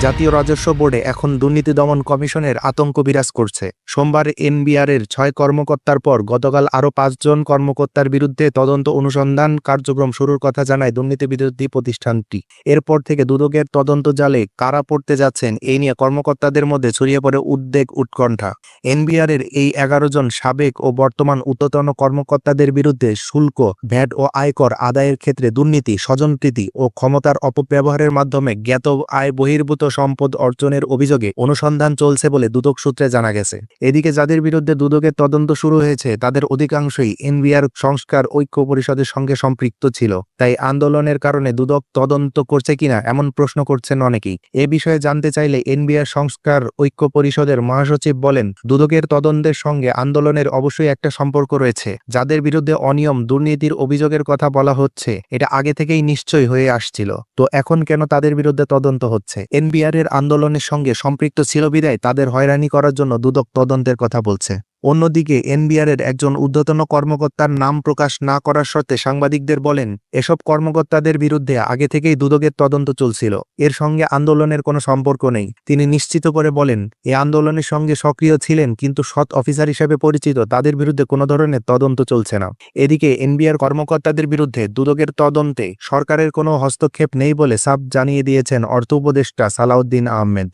জাতীয় রাজস্ব বোর্ডে এখন দুর্নীতি দমন কমিশনের আতঙ্ক বিরাজ করছে। সোমবার এনবিআরের ৬ কর্মকর্তার পর গতকাল আরও ৫ জন কর্মকর্তার বিরুদ্ধে তদন্ত অনুসন্ধান কার্যক্রম শুরুর কথা জানায় দুর্নীতিবিরোধী প্রতিষ্ঠানটি। এরপর থেকে দুদকের তদন্ত জালে কারা পড়তে যাচ্ছেন এই নিয়ে কর্মকর্তাদের মধ্যে ছড়িয়ে পড়ে উদ্বেগ উৎকণ্ঠা। এনবিআরের এই ১১ জন সাবেক ও বর্তমান ঊর্ধ্বতন কর্মকর্তাদের বিরুদ্ধে শুল্ক, ভ্যাট ও আয়কর আদায়ের ক্ষেত্রে দুর্নীতি, স্বজনপ্রীতি ও ক্ষমতার অপব্যবহারের মাধ্যমে জ্ঞাত আয় বহির্ভূত সম্পদ অর্জনের অভিযোগে অনুসন্ধান চলছে বলে দুদক সূত্রে জানা গেছে। এদিকে যাদের বিরুদ্ধে দুদকের তদন্ত শুরু হয়েছে তাদের অধিকাংশই এনবিআর সংস্কার ঐক্য পরিষদের সঙ্গে সম্পৃক্ত ছিল। তাই আন্দোলনের কারণে দুদক তদন্ত করছে কিনা এমন প্রশ্ন করছেন অনেকেই। এ বিষয়ে জানতে চাইলে এনবিআর সংস্কার ঐক্য পরিষদের মহাসচিব বলেন, দুদকের তদন্তের সঙ্গে আন্দোলনের অবশ্যই একটা সম্পর্ক রয়েছে। যাদের বিরুদ্ধে অনিয়ম, দুর্নীতির অভিযোগের কথা বলা হচ্ছে এটা আগে থেকেই নিশ্চয় হয়ে আসছিল। তো এখন কেন তাদের বিরুদ্ধে তদন্ত হচ্ছে? এনবিআরের আন্দোলনের সঙ্গে সম্পৃক্ত ছিল বিধায় তাদের হয়রানি করার জন্য দুদক তদন্তের কথা বলছে। অন্যদিকে এনবিআরের একজন ঊর্ধ্বতন কর্মকর্তার নাম প্রকাশ না করার শর্তে সাংবাদিকদের বলেন, এসব কর্মকর্তাদের বিরুদ্ধে আগে থেকেই দুদকের তদন্ত চলছিল। এর সঙ্গে আন্দোলনের কোনো সম্পর্ক নেই। তিনি নিশ্চিত করে বলেন, এই আন্দোলনের সঙ্গে সক্রিয় ছিলেন কিন্তু সৎ অফিসার হিসেবে পরিচিত তাদের বিরুদ্ধে কোনো ধরনের তদন্ত চলছে না। এদিকে এনবিআর কর্মকর্তাদের বিরুদ্ধে দুদকের তদন্তে সরকারের কোনো হস্তক্ষেপ নেই বলে সাফ জানিয়ে দিয়েছেন অর্থ উপদেষ্টা সালাউদ্দিন আহমেদ।